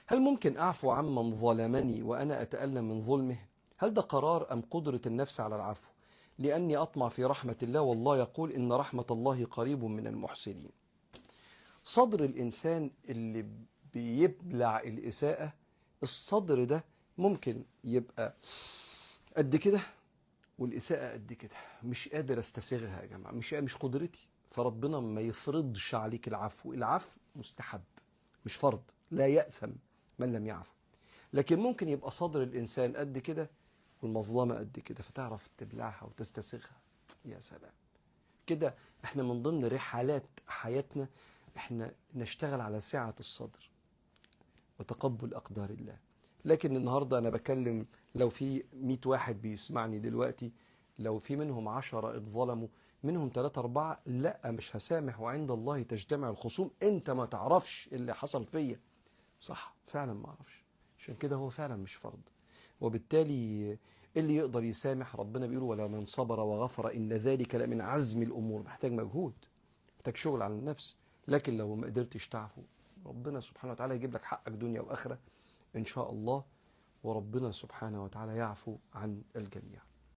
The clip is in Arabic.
هل ممكن أعفو عمن ظلمني وأنا أتألم من ظلمه؟ هل ده قرار أم قدرة النفس على العفو؟ لأني أطمع في رحمة الله، والله يقول إن رحمة الله قريب من المحسنين. صدر الإنسان اللي بيبلع الإساءة، الصدر ده ممكن يبقى قد كده والإساءة قد كده، مش قادر استسيغها يا جماعة، مش قدرتي. فربنا ما يفرضش عليك العفو. العفو مستحب مش فرض، لا يأثم من لم يعفو. لكن ممكن يبقى صدر الإنسان قد كده والمظلمة قد كده، فتعرف تبلعها وتستسيغها. يا سلام، كده احنا من ضمن رحلات حياتنا احنا نشتغل على سعة الصدر وتقبل أقدار الله. لكن النهاردة أنا بكلم، لو في 100 واحد بيسمعني دلوقتي، لو في منهم 10 اتظلموا، منهم 3 4 لا مش هسامح وعند الله تجتمع الخصوم، انت ما تعرفش اللي حصل فيا. صح، فعلا ما اعرفش. عشان كده هو فعلا مش فرض. وبالتالي اللي يقدر يسامح، ربنا بيقول ولا من صبر وغفر إن ذلك لمن عزم الأمور. محتاج مجهود، محتاج شغل على النفس. لكن لو ما قدرتش تعفو، ربنا سبحانه وتعالى يجيب لك حقك دنيا وآخرة إن شاء الله. وربنا سبحانه وتعالى يعفو عن الجميع.